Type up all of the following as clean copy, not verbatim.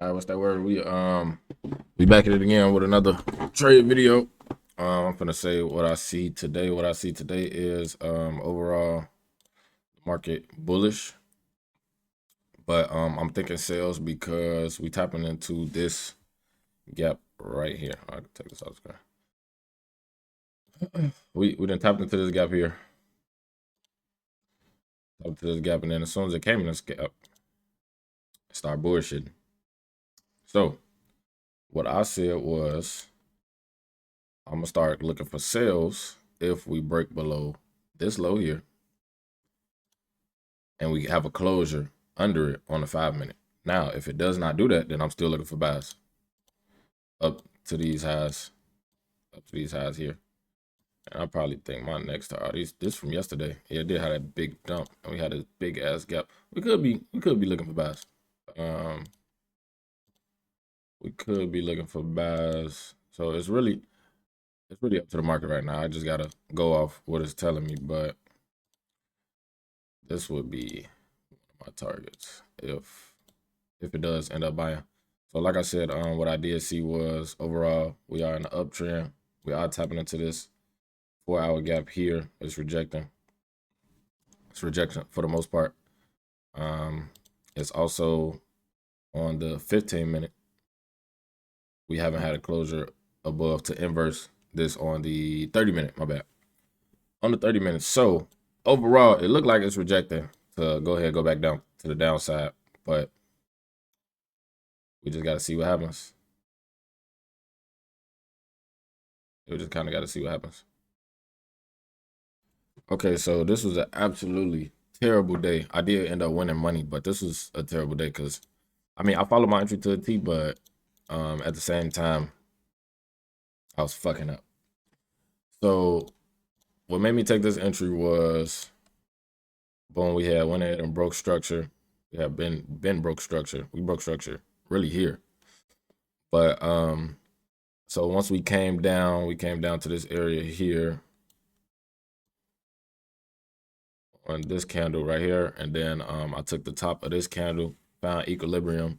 All right, what's that word? We back at it again with another trade video. I'm gonna say what I see today. What I see today is overall market bullish, but I'm thinking sales because we tapping into this gap right here. I can take this out of the screen. We didn't tap into this gap here. Tap into this gap, and then as soon as it came in this gap, it started bullshitting. So what I said was I'm gonna start looking for sales if we break below this low here and we have a closure under it on the 5 minute. Now, if it does not do that, then I'm still looking for buys up to these highs, here. And I probably think my next target, this from yesterday. Yeah, it did have that big dump, and we had a big ass gap. We could be looking for buys. We could be looking for buys. So it's really up to the market right now. I just gotta go off what it's telling me, but this would be my targets if it does end up buying. So like I said, what I did see was overall we are in the uptrend. We are tapping into this 4 hour gap here. It's rejecting. It's rejection for the most part. It's also on the 15 minute. We haven't had a closure above to inverse this on the 30 minute. My bad. On the 30 minutes. So overall, it looked like it's rejecting to go ahead and go back down to the downside, but we just got to see what happens. We just kind of got to see what happens. Okay, so this was an absolutely terrible day. I did end up winning money, but this was a terrible day because, I mean, I followed my entry to a T, but at the same time, I was fucking up. So what made me take this entry was, boom, we had went ahead and broke structure. We have been broke structure. We broke structure really here. But so once we came down to this area here on this candle right here, and then I took the top of this candle, found equilibrium,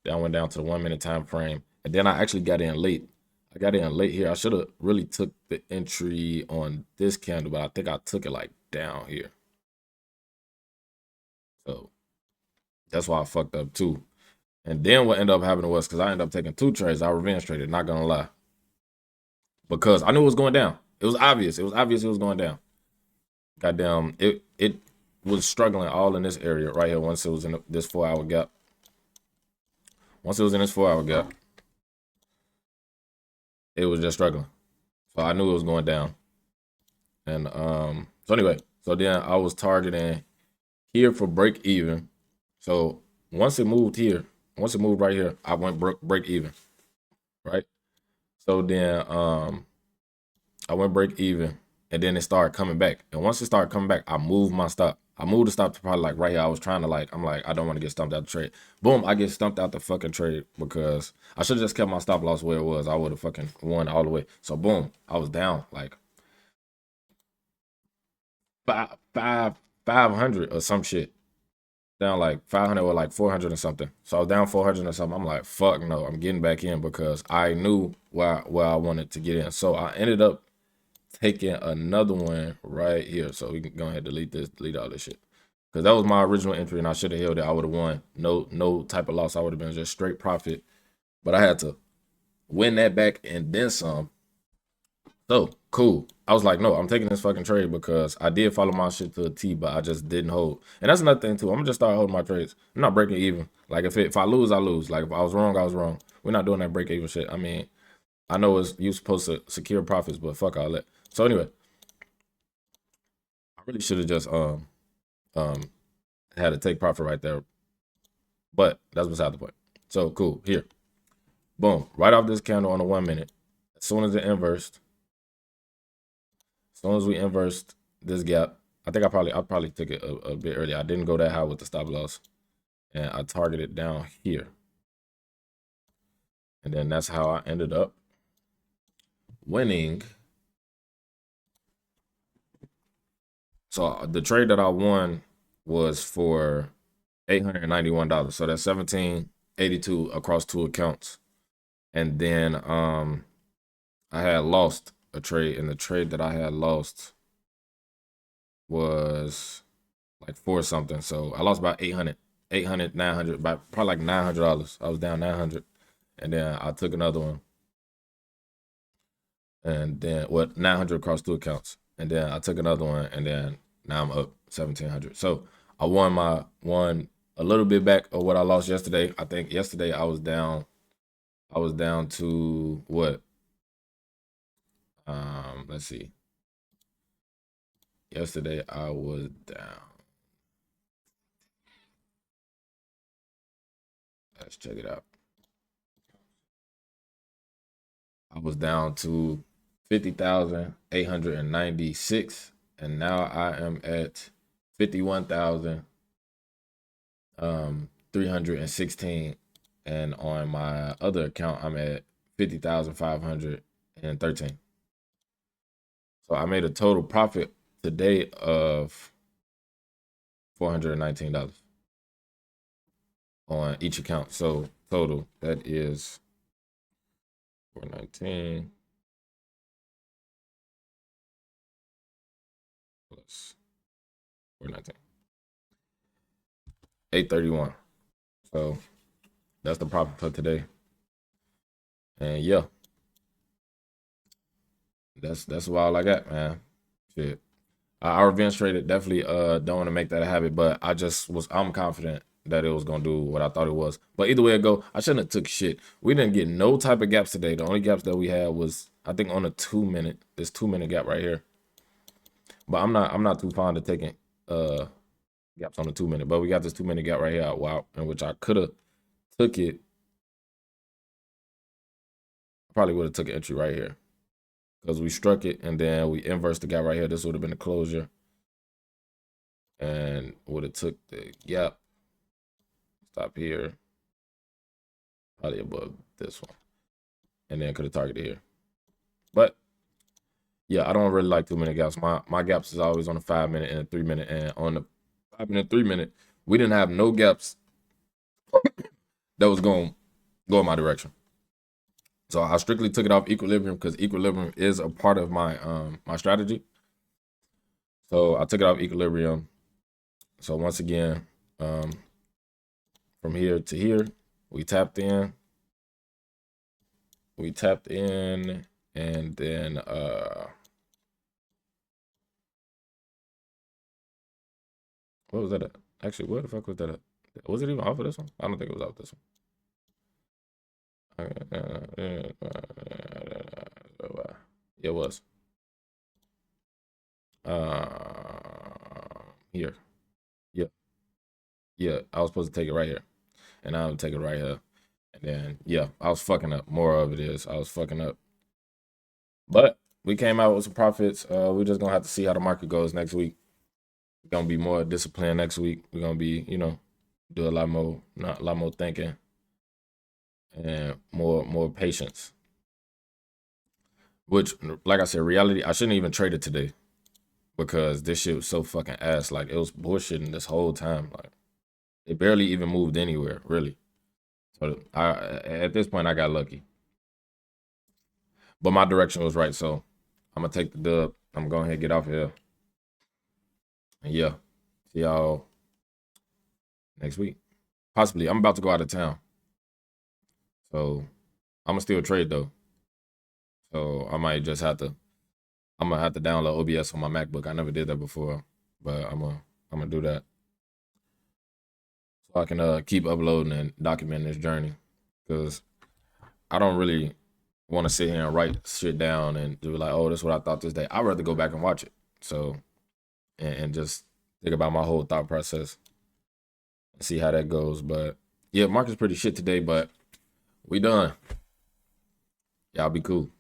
then I went down to the 1 minute time frame, and then I actually got in late. I got in late here. I should have really took the entry on this candle, but I think I took it like down here. So that's why I fucked up too. And then what ended up happening was because I ended up taking two trades. I revenge traded, not gonna lie, because I knew it was going down. It was obvious. It was obvious it was going down. Goddamn, it was struggling all in this area right here. Once it was in this 4 hour gap. Once it was in this 4 hour gap, it was just struggling. So I knew it was going down. And so anyway, so then I was targeting here for break even. So once it moved here, once it moved right here, I went break even, right? So then I went break even, and then it started coming back. And once it started coming back, I moved my stop. I moved the stop to probably like right here. I was trying to I'm like, I don't want to get stumped out the trade. Boom, I get stumped out the fucking trade because I should have just kept my stop loss where it was. I would have fucking won all the way. So boom, I was down like five 500 or some shit. Down like 500 or like 400 or something. So I was down 400 or something. I'm like, fuck no, I'm getting back in because I knew where I wanted to get in. So I ended up taking another one right here. So we can go ahead and delete all this shit. Because that was my original entry and I should have held it. I would have won. No type of loss. I would have been just straight profit. But I had to win that back and then some. So cool. I was like, no, I'm taking this fucking trade because I did follow my shit to a T, but I just didn't hold. And that's another thing too. I'm gonna just start holding my trades. I'm not breaking even. Like if I lose, I lose. Like if I was wrong, I was wrong. We're not doing that break even shit. I mean, I know it's you supposed to secure profits, but fuck all that. So anyway, I really should have just um had a take profit right there. But that's beside the point. So cool. Here. Boom. Right off this candle on the 1 minute. As soon as it inversed, as soon as we inversed this gap, I think I probably took it a bit earlier. I didn't go that high with the stop loss. And I targeted down here. And then that's how I ended up winning. So the trade that I won was for $891. So that's 17 82 across 2 accounts. And then I had lost a trade, and the trade that I had lost was like 4 something. So I lost about 800, 900, about probably like $900. I was down 900. And then I took another one. And then 900 across 2 accounts. And then I took another one, and then now I'm up 1700. So I won a little bit back of what I lost yesterday. I think yesterday I was down to what? Let's see. Yesterday I was down. Let's check it out. I was down to 50,896, and now I am at 51,316, and on my other account I'm at 50,513. So I made a total profit today of $419 on each account. So total, that is 419 plus 419, 831. So that's the profit for today. And yeah, that's all I got, man. Shit. Our revenge traded, definitely don't want to make that a habit, but I'm confident that it was gonna do what I thought it was. But either way it go, I shouldn't have took shit. We didn't get no type of gaps today. The only gaps that we had was, I think, on a 2 minute, this 2 minute gap right here. But I'm not too fond of taking gaps on the 2 minute. But we got this 2 minute gap right here, wow, in which I could have took it. I probably would have took an entry right here, because we struck it and then we inversed the gap right here. This would have been the closure, and would have took the gap. Stop here, probably above this one, and then could have targeted here. But yeah, I don't really like 2 minute gaps. My gaps is always on the 5 minute and 3 minute, and on the 5 minute, 3 minute, we didn't have no gaps that was going to go in my direction. So I strictly took it off equilibrium, because equilibrium is a part of my my strategy. So I took it off equilibrium. So once again, from here to here, we tapped in. And then what was that at? Actually, where the fuck was that at? Was it even off of this one? I don't think it was off this one. It was. Here. Yeah. Yeah, I was supposed to take it right here. And I'll take it right here. And then, yeah, I was fucking up. More of it is, I was fucking up. But we came out with some profits. We're just gonna have to see how the market goes next week. We're gonna be more disciplined next week. We're gonna be, do a lot more thinking, and more patience. Which, like I said, reality, I shouldn't even trade it today, because this shit was so fucking ass. Like, it was bullshitting this whole time. Like, it barely even moved anywhere, really. So at this point, I got lucky. But my direction was right, so I'm gonna take the dub. I'm going ahead and get off here. And yeah, see y'all next week. Possibly. I'm about to go out of town, so I'm gonna still trade though. So I might just have to. I'm gonna have to download OBS on my MacBook. I never did that before, but I'm gonna do that, so I can keep uploading and documenting this journey, because I don't really want to sit here and write shit down and do like, oh, this is what I thought this day. I'd rather go back and watch it. So and just think about my whole thought process and see how that goes. But yeah, market's pretty shit today, but we done. Y'all be cool.